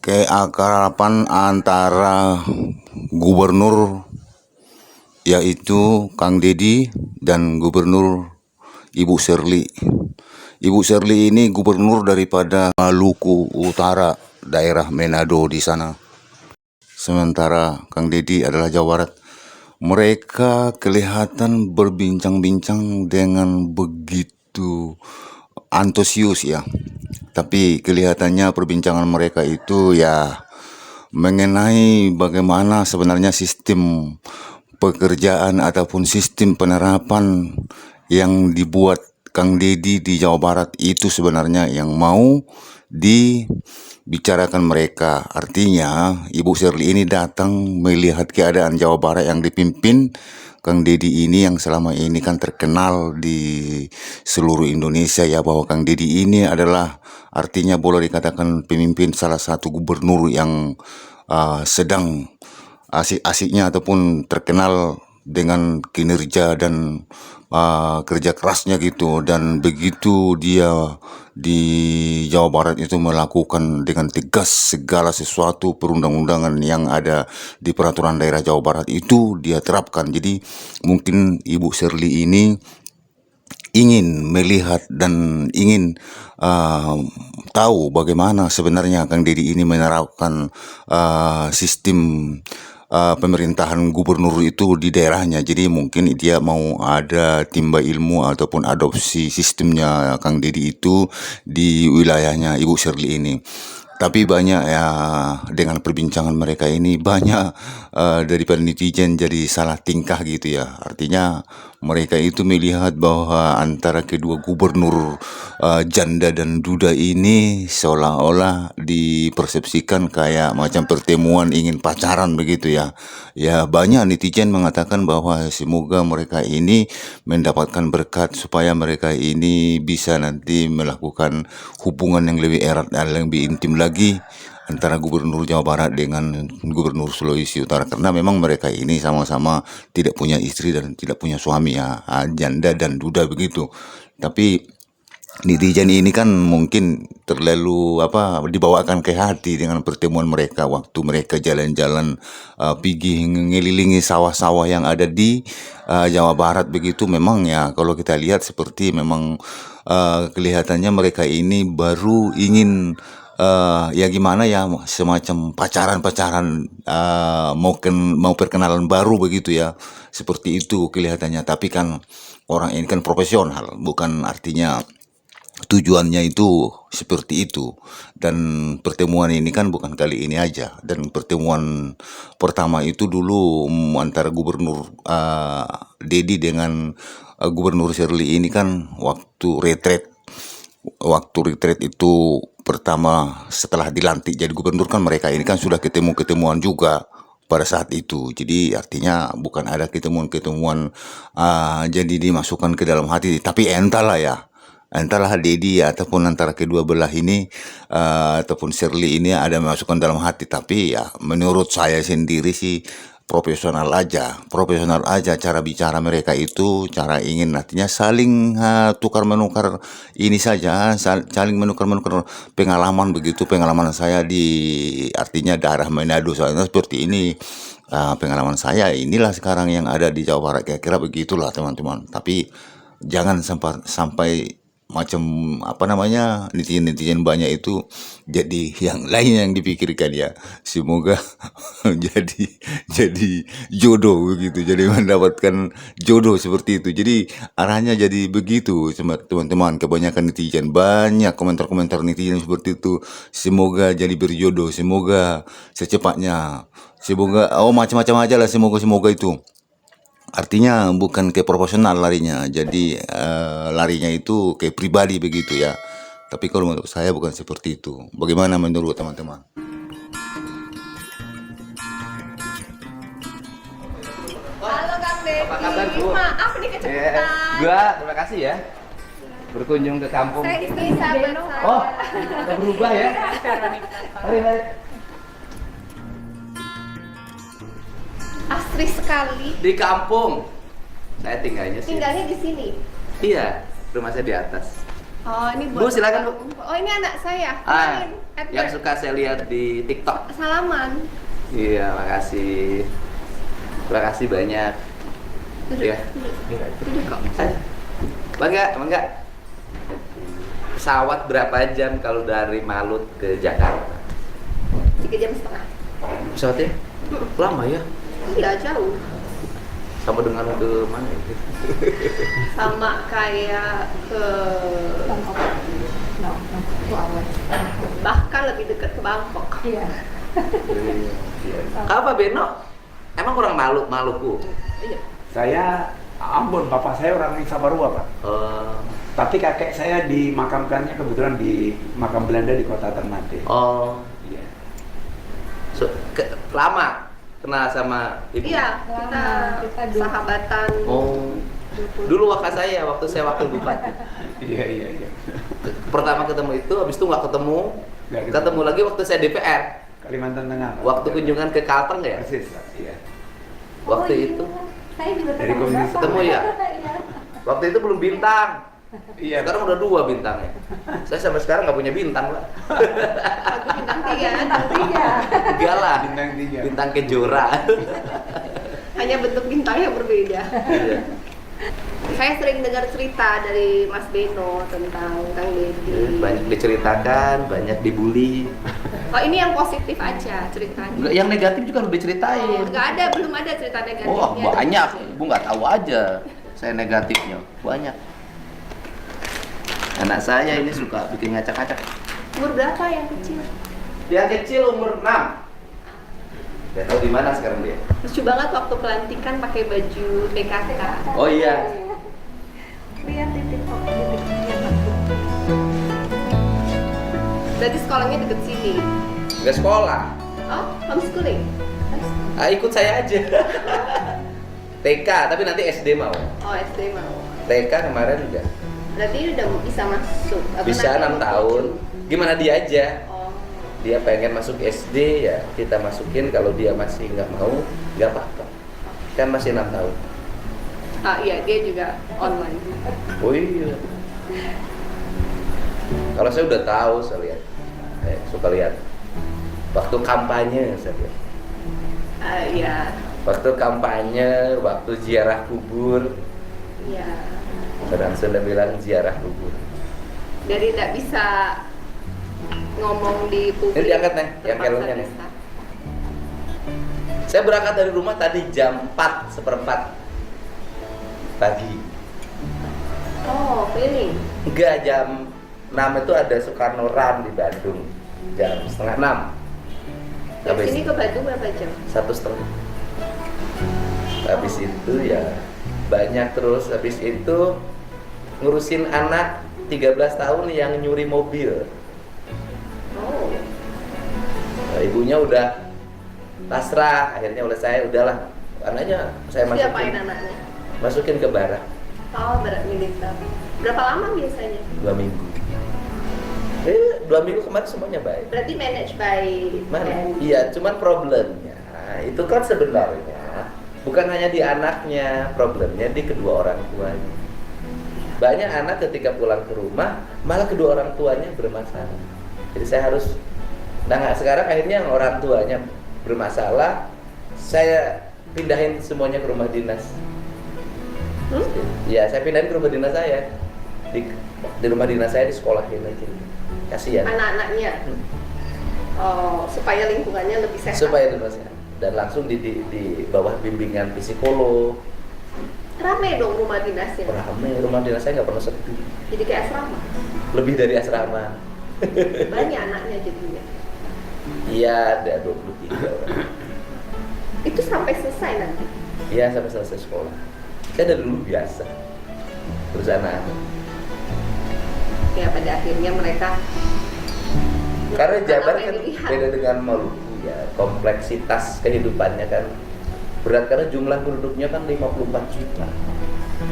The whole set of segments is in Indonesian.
keakraban antara gubernur yaitu Kang Deddy dan gubernur Ibu Shirley. Ibu Shirley ini gubernur daripada Maluku Utara, daerah Manado di sana. Sementara Kang Deddy adalah Jawa Barat. Mereka kelihatan berbincang-bincang dengan begitu antusias ya. Tapi kelihatannya perbincangan mereka itu ya mengenai bagaimana sebenarnya sistem pekerjaan ataupun sistem penerapan yang dibuat Kang Deddy di Jawa Barat itu sebenarnya yang mau dibicarakan mereka. Artinya Ibu Shirley ini datang melihat keadaan Jawa Barat yang dipimpin Kang Deddy ini, yang selama ini kan terkenal di seluruh Indonesia ya, bahwa Kang Deddy ini adalah artinya boleh dikatakan pemimpin salah satu gubernur yang sedang asik-asiknya ataupun terkenal dengan kinerja dan kerja kerasnya gitu. Dan begitu dia di Jawa Barat itu melakukan dengan tegas segala sesuatu perundang-undangan yang ada di peraturan daerah Jawa Barat itu dia terapkan. Jadi mungkin Ibu Shirley ini ingin melihat dan ingin tahu bagaimana sebenarnya Kang Deddy ini menerapkan sistem pemerintahan gubernur itu di daerahnya. Jadi mungkin dia mau ada timba ilmu ataupun adopsi sistemnya Kang Deddy itu di wilayahnya Ibu Shirley ini. Tapi banyak ya, dengan perbincangan mereka ini banyak daripada netizen jadi salah tingkah gitu ya. Artinya mereka itu melihat bahwa antara kedua gubernur janda dan duda ini seolah-olah dipersepsikan kayak macam pertemuan ingin pacaran begitu ya. Ya banyak netizen mengatakan bahwa semoga mereka ini mendapatkan berkat supaya mereka ini bisa nanti melakukan hubungan yang lebih erat dan lebih intim lagi antara gubernur Jawa Barat dengan gubernur Sulawesi Utara, karena memang mereka ini sama-sama tidak punya istri dan tidak punya suami ya, janda dan duda begitu. Tapi netizen ini kan mungkin terlalu dibawakan ke hati dengan pertemuan mereka waktu mereka jalan-jalan pergi ngelilingi sawah-sawah yang ada di Jawa Barat begitu. Memang ya kalau kita lihat seperti memang kelihatannya mereka ini baru ingin ya gimana ya, semacam pacaran-pacaran, mau perkenalan baru begitu ya, seperti itu kelihatannya. Tapi kan orang ini kan profesional, bukan artinya tujuannya itu seperti itu. Dan pertemuan ini kan bukan kali ini aja. Dan pertemuan pertama itu dulu antara gubernur Deddy dengan gubernur Shirley ini kan waktu retret itu pertama setelah dilantik jadi gubernur kan mereka ini kan sudah ketemuan juga pada saat itu. Jadi artinya bukan ada ketemuan jadi dimasukkan ke dalam hati. Tapi entahlah Deddy ataupun antara kedua belah ini ataupun Shirley ini ada masukkan dalam hati. Tapi ya menurut saya sendiri sih profesional aja cara bicara mereka itu, cara ingin artinya saling tukar menukar ini saja, saling menukar pengalaman begitu. Pengalaman saya di artinya daerah Manado soalnya seperti ini. Pengalaman saya inilah sekarang yang ada di Jawa Barat, kira-kira begitulah teman-teman. Tapi jangan sampai macam netizen banyak itu jadi yang lain yang dipikirkan ya. Semoga jadi jodoh begitu, jadi mendapatkan jodoh seperti itu. Jadi arahnya jadi begitu teman-teman. Kebanyakan netizen, banyak komentar-komentar netizen seperti itu. Semoga jadi berjodoh, semoga secepatnya, semoga macam-macam aja lah, semoga itu. Artinya bukan ke profesional larinya, jadi larinya itu ke pribadi begitu ya. Tapi kalau menurut saya bukan seperti itu. Bagaimana menurut teman-teman? Halo Kang Deddy. Apa kabar, Bu? Maaf nih kecepatan. Terima kasih ya berkunjung ke kampung. Saya istri sahabat saya. Oh, udah berubah ya? Mari. Asri sekali. Di kampung. Saya tinggalnya sih. Tinggalnya di sini. Iya, rumah saya di atas. Oh, ini Bu, silakan, Bu. Oh, ini anak saya. Ah, Kenalin, Edward. yang suka saya lihat di TikTok. Salaman. Iya, makasih. Terima kasih banyak. Duduk, Ya. duduk kok. Bangga. Pesawat berapa jam kalau dari Malut ke Jakarta? 3,5 jam. Pesawatnya lama ya? Iya, jauh. Sama dengan ke mana ya? Sama kayak ke bahkan lebih dekat ke Bangkok. Iya. Apa Beno? Emang orang Maluku? Iya. Saya Ambon, bapak saya orang Sabarua, Pak. Tapi kakek saya dimakamkannya kebetulan di makam Belanda di kota Ternate. Oh, Iya. lama kenal sama ibu? Iya, kita dulu. sahabatan. Oh, dulu waktu saya wakil bupati. Iya. Pertama ketemu itu, habis itu nggak ketemu. Nggak ketemu. Ketemu lagi waktu saya DPR. Kalimantan Tengah, Pak. Waktu kunjungan ke Kalteng ya? Persis, Pak. Iya. Waktu iya. itu. Saya juga Dari ketemu komunis. Bapak. Ketemu ya? Iya. Waktu itu belum bintang. Iya. Sekarang udah 2 bintangnya. Saya sampai sekarang nggak punya bintang lah. Aku bintang 3 kan? Iya. Enggak lah. Bintang 3. Bintang Kejora. Hanya bentuk bintangnya berbeda. Iya. Saya sering dengar cerita dari Mas Beno tentang Kang Deddy. Banyak diceritakan, banyak dibully. Oh, ini yang positif aja ceritanya. Enggak, yang negatif juga udah diceritain. Enggak ada, belum ada cerita negatifnya. Oh, banyak. Ibu nggak tahu aja saya negatifnya. Banyak. Anak saya ini suka bikin ngacak-ngacak. Umur berapa yang kecil? Yang kecil umur 6. Gak tahu di mana sekarang dia. Lucu banget waktu pelantikan pakai baju PKK. Oh iya. Lihat di TikTok. Berarti sekolahnya deket sini. Nggak sekolah. Oh, homeschooling. Ikut saya aja. TK, tapi nanti SD mau. Oh, SD mau. TK kemarin udah. Berarti udah bisa masuk. Atau Bisa nanti 6 mau tahun. tujuh? Gimana dia aja? Oh. Dia pengen masuk SD ya kita masukin, kalau dia masih nggak mau nggak apa-apa, kan masih 6 tahun. Ah iya, dia juga online. Oh iya, kalau saya udah tahu, saya lihat, suka lihat waktu kampanye, saya lihat Ah iya. waktu kampanye, waktu ziarah kubur, Iya. orang Sunda bilang ziarah kubur. Jadi tidak bisa ngomong di publik. Ini diangkat, Neng, yang terpaksa kelongnya, Neng. bisa. Saya berangkat dari rumah tadi jam 4:15 pagi. Oh, feeling. Enggak, jam 6 itu ada Soekarno Run di Bandung. Jam setengah 6. Dari sini ke Bandung berapa jam? 1,5. Habis itu ya banyak, terus habis itu ngurusin anak 13 tahun yang nyuri mobil. Oh. Nah, ibunya udah pasrah, akhirnya oleh saya udahlah, anaknya saya Diapain anaknya? masukin ke barak Oh, berat militer. Berapa lama biasanya? 2 minggu. 2 minggu kemarin semuanya baik. Berarti manage by Mana? Iya, cuman problemnya itu kan sebenarnya bukan hanya di anaknya, problemnya di kedua orang tuanya. Banyak anak ketika pulang ke rumah malah kedua orang tuanya bermasalah. Jadi saya harus, sekarang akhirnya yang orang tuanya bermasalah, saya pindahin semuanya ke rumah dinas. Ya, saya pindahin ke rumah dinas saya. Di rumah dinas saya disekolahin aja. Kasihan. anak-anaknya. Oh, supaya lingkungannya lebih sehat. Supaya lebih sehat. Dan langsung di bawah bimbingan psikolog. Rame dong rumah dinasnya. Rame, rumah dinas saya nggak pernah sepi. Jadi kayak asrama. Lebih dari asrama. Banyak anaknya jadinya. Iya, ada 23 orang. Itu sampai selesai nanti. Iya, sampai selesai sekolah. Saya dari dulu biasa. Terus anak. Ya pada akhirnya mereka. Karena Jabar kan pilihan. beda dengan Maluku ya. Kompleksitas kehidupannya kan berat karena jumlah penduduknya kan 54 juta.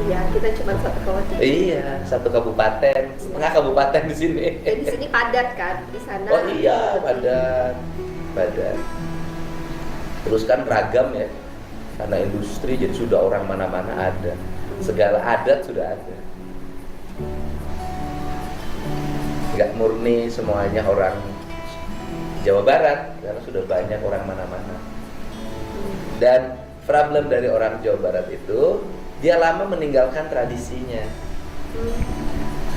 Iya, kita cuma satu kawasan. Iya, satu kabupaten, setengah kabupaten di sini. Jadi di sini padat kan, di sana. Oh iya, padat. Terus kan ragam ya, karena industri jadi sudah orang mana-mana ada, segala adat sudah ada. nggak murni semuanya orang Jawa Barat, karena sudah banyak orang mana-mana. Dan problem dari orang Jawa Barat itu, dia lama meninggalkan tradisinya.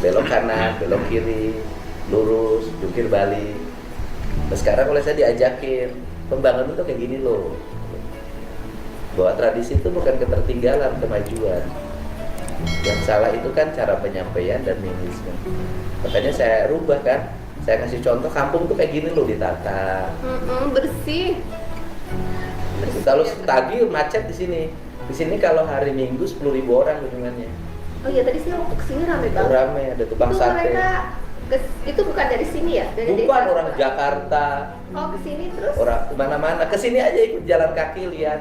Belok kanan, belok kiri, lurus, jungkir balik. Nah, sekarang oleh saya diajakin, pembangunan tuh kayak gini loh. Bahwa tradisi itu bukan ketertinggalan, kemajuan. Yang salah itu kan cara penyampaian dan minimalisme. Makanya saya rubah kan, saya kasih contoh kampung tuh kayak gini loh ditata. Bersih. Kalau tadi macet di sini. Di sini kalau hari Minggu 10.000 orang kunjungannya. Oh iya, tadi sih waktu kesini rame banget. Rame, ada tukang Itu sate. mereka itu bukan dari sini ya? Dari Bukan desa? orang Jakarta, Oh, kesini terus? orang kemana-mana. Kesini aja ikut jalan kaki lihat.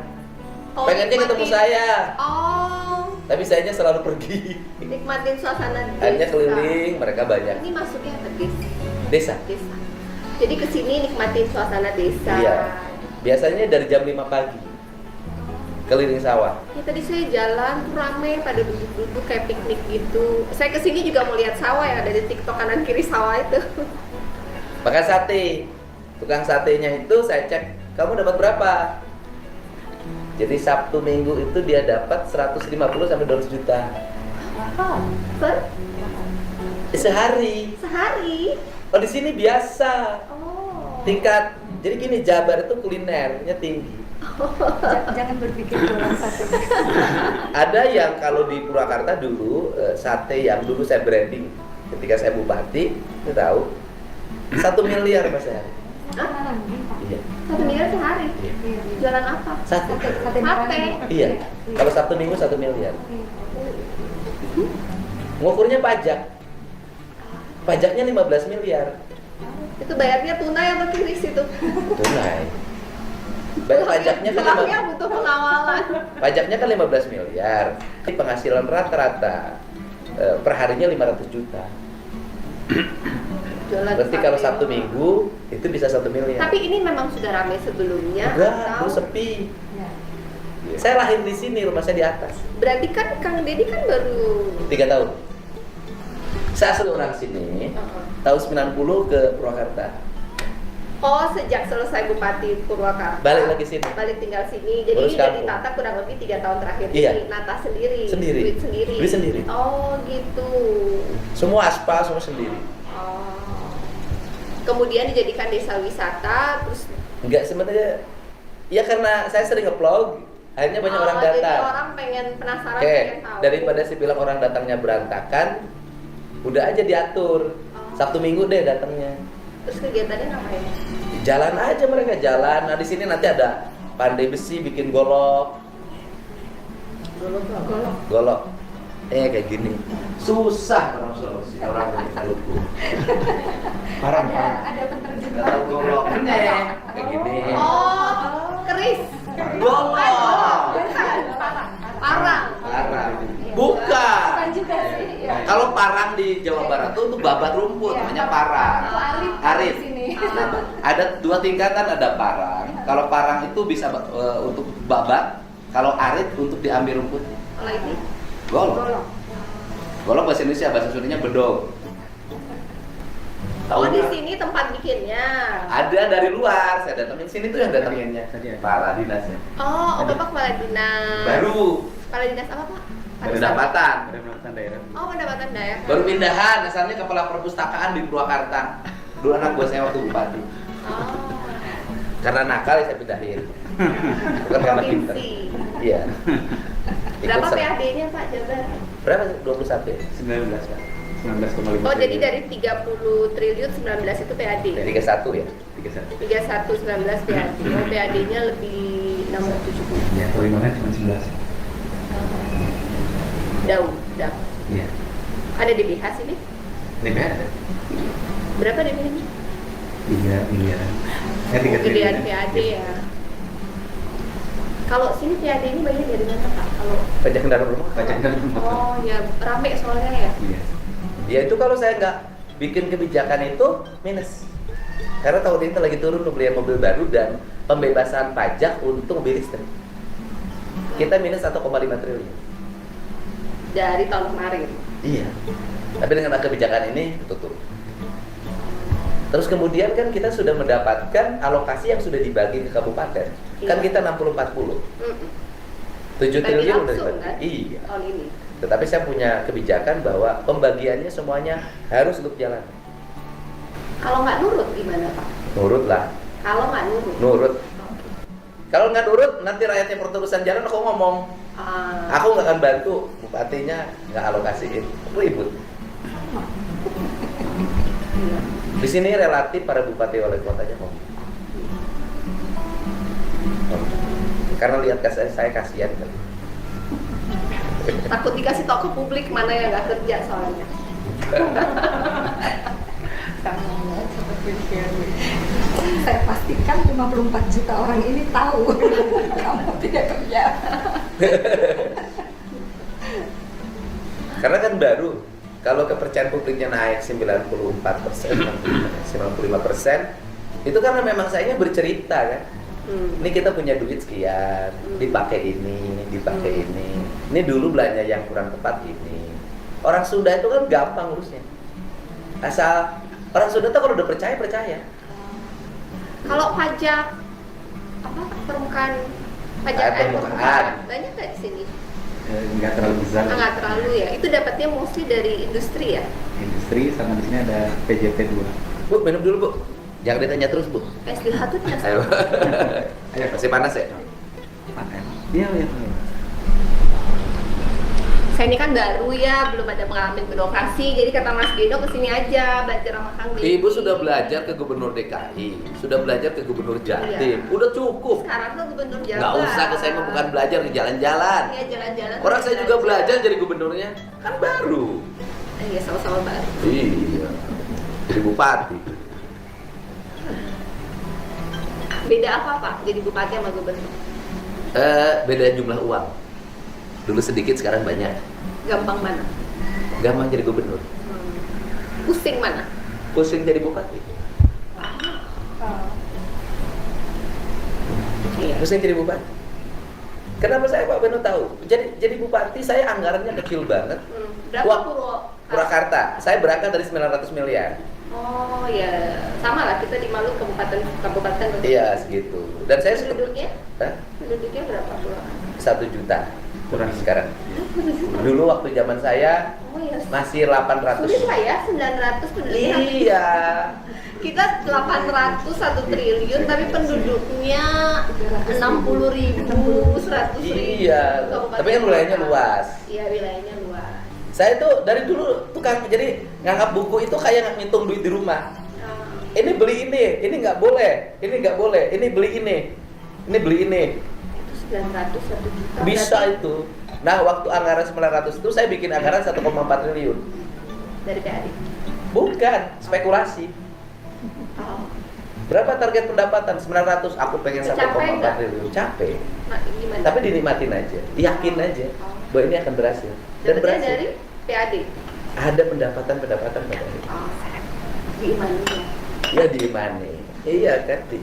Oh, Pengennya ketemu nikmatin. saya, Oh, tapi sayanya selalu pergi. nikmatin suasana desa. Hanya keliling, mereka banyak. Ini masuknya ke desa. Desa. Desa. Jadi kesini nikmatin suasana desa. Iya. Biasanya dari jam 5 pagi keliling sawah. Ya, tadi saya jalan tuh rame pada duduk-duduk kayak piknik gitu. Saya kesini juga mau lihat sawah yang ada di TikTok kanan kiri sawah itu. Makan sate. Tukang satenya itu saya cek, kamu dapat berapa? Jadi Sabtu Minggu itu dia dapat 150 sampai 200 juta. Sehari. Sehari. Oh, di sini biasa. Oh. Tingkat. Jadi gini, Jabar itu kulinernya tinggi. Jangan berpikir jualan sate. Ada yang kalau di Purwakarta dulu sate yang dulu saya branding ketika saya bupati, saya tahu 1 miliar Mas sehari. Hah? Iya. 1 miliar sehari. Iya. Jualan apa? Sate. Sate. Iya. Kalau Sabtu Minggu 1 miliar. Ngukurnya pajak. Pajaknya 15 miliar. Itu bayarnya tunai atau kiris itu? Tunai. Bayar pajaknya kan Pulangnya butuh pengawalan. pajaknya kan 15 miliar. Penghasilan rata-rata per harinya 500 juta. Jualan Berarti sate. kalau Sabtu Minggu itu bisa 1 miliar. Tapi ini memang sudah ramai sebelumnya Enggak, atau? dulu sepi. Ya. Saya lahir di sini, rumah saya di atas. Berarti kan Kang Deddy kan baru 3 tahun. Saya asli orang sini, tahun 90 ke Purwakarta. Oh, sejak selesai Bupati Purwakarta. Balik lagi sini. Balik tinggal sini. Jadi Urus ini udah kampung. ditata kurang lebih 3 tahun terakhir Iya. ini. Nata sendiri. Sendiri. Duit sendiri. Duit sendiri. Oh, gitu. Semua aspal, semua sendiri. Oh. Kemudian dijadikan desa wisata, terus Enggak sebenarnya, ya karena saya sering nge-vlog, akhirnya banyak orang Jadi datang. orang pengen penasaran, Oke, pengen tahu. daripada sih bilang orang datangnya berantakan, udah aja diatur. Sabtu Minggu deh datangnya. Terus kegiatannya ngapain? Jalan aja mereka jalan. Nah di sini nanti ada pandai besi bikin golok. Golok. Golok. Kayak gini. Susah orang Sulawesi, orang Maluku. Parang. Ada penerjemah. Enggak tahu goloknya kayak gini. Oh, keris. Golok. Bukan. Parang. Parang. Bukan. Bukan juga sih. Ya. Kalau parang di Jawa Barat tuh untuk babat rumput, Iya. namanya parang. Kalau arit. Arit. Di sini. Ada 2 tingkatan, ada parang. Kalau parang itu bisa untuk babat, kalau arit untuk diambil rumputnya. Kalau ini Golok. Golok bahasa Indonesia, bahasa Sundanya bedog. Oh, di nggak? sini tempat bikinnya. Ada dari luar, saya datangin sini tuh yang datanginnya. Tadi ada. Kepala dinasnya. Oh, Bapak kepala dinas. Baru Kepala dinas apa, Pak? pendapatan. Ada pendapatan daerah. Oh, pendapatan daerah. Baru pindahan, asalnya kepala perpustakaan di Purwakarta. Dulu anak buah saya waktu bupati. Oh, Karena nakal ya saya pindahin. Bukan karena pinter. provinsi. Iya. Berapa Ikut PAD-nya, Pak, Jabar? Berapa? 21 ya? 19 Pak. 19,5. Oh, jadi dari 30 triliun 19 itu PAD. 31 ya? 31. 31 19 PAD. Oh, PAD-nya lebih 670. Ya, keuangan cuma 11. Daun. Iya. Ada DBH sini? DPR ada. Berapa DBH-nya? 3 miliaran. 3 Gedean PAD ya. Kalau sini PAD ini banyak dari mana, Pak? Kalau Pajak kendaraan rumah. Pajak kendaraan rumah. oh ya rame soalnya ya. Iya. Ya itu kalau saya nggak bikin kebijakan itu minus. Karena tahun ini lagi turun pembelian mobil baru dan pembebasan pajak untuk mobil listrik. Kita minus 1,5 triliun. Dari tahun kemarin. Iya. Tapi dengan kebijakan ini tutup. Terus kemudian kan kita sudah mendapatkan alokasi yang sudah dibagi ke kabupaten. Kan Iya. kita 60-40. 7 Bagi triliun udah langsung, dibagi. kan? Iya. Tahun ini. Tetapi saya punya kebijakan bahwa pembagiannya semuanya harus untuk jalan. Kalau nggak nurut gimana Pak? Nurut lah, Kalau nggak nurut? nurut. Kalau nggak nurut, nanti rakyatnya terusan jalan aku ngomong. Ah, Aku nggak akan bantu, bupatinya nggak alokasiin. Ribut. iya. Di sini relatif para bupati wali kotanya mau. Karena lihat saya kasihan kan. Takut dikasih tau ke publik mana yang nggak kerja soalnya. Sama ya, seperti Shirley. Saya pastikan 54 juta orang ini tahu kamu tidak kerja. Karena kan baru, kalau kepercayaan publiknya naik 94%, 95%, itu karena memang saya bercerita kan. Ini kita punya duit sekian, dipakai ini, dipakai ini. Ini dulu belanja yang kurang tepat ini. Orang Sunda itu kan gampang urusnya. Asal orang Sunda tuh kalau udah percaya, percaya. Kalau pajak apa permukaan pajak Ah, air permukaan. permukaan banyak nggak di sini? Nggak terlalu besar. Nggak terlalu ya. Itu dapatnya mostly dari industri ya. Industri sama di sini ada PJT 2. Bu, minum dulu bu. Jangan ditanya terus bu. SDH tuh biasa. Ayo. Ayo, Masih panas ya? panen. Iya, iya. Saya ini kan baru ya, belum ada pengalaman birokrasi, jadi kata Mas Gendo kesini aja belajar sama Kang Deddy. Ibu sudah belajar ke gubernur DKI, sudah belajar ke gubernur Jatim, Iya. udah cukup. Sekarang tuh gubernur Jawa. Nggak usah ke saya mah bukan belajar di jalan-jalan. Iya jalan-jalan. Orang saya juga belajar jadi gubernurnya, kan baru. Iya sama-sama baru. Iya, jadi bupati. Beda apa Pak? Jadi bupati sama gubernur? Beda jumlah uang. Dulu sedikit, sekarang banyak. Gampang mana? Gampang jadi gubernur, Pusing mana? pusing jadi bupati. Iya. Pusing jadi bupati. Kenapa saya Pak Beno tahu? Jadi bupati saya anggarannya kecil banget. Berapa Wah, Purwakarta, saya berangkat dari 900 miliar. Oh ya, sama lah kita di Maluku kabupaten. Iya segitu. Dan saya Penduduknya? Hah? Penduduknya berapa Purwakarta? 1 juta Kurang. sekarang. Dulu waktu zaman saya Oh iya. masih 800. Sulit lah ya, 900 penduduknya. Iya. Kita 800 1 triliun tapi penduduknya 60.000, 100.000. Iya. Kabupaten Tapi kan wilayahnya kota. luas. Iya, wilayahnya luas. Saya tuh dari dulu tukang, jadi nganggap buku itu kayak ngitung duit di rumah. Nah, Ini beli ini nggak boleh, ini nggak boleh, ini beli ini beli ini. itu 900 1 juta. Bisa Berarti itu. Nah, waktu anggaran 900 itu saya bikin anggaran 1,4 triliun. dari PAD. Bukan, spekulasi. Oh. Berapa target pendapatan? 900. Aku pengen Capek 1,4 nggak? triliun. Capek. Nah, gimana? Tapi dinikmatin aja, yakin aja bahwa ini akan berhasil. Dan Dapatnya berhasil. dari PAD. Ada pendapatan pada hari. Oh, diimani ya. Ya di mana? Iya kan di.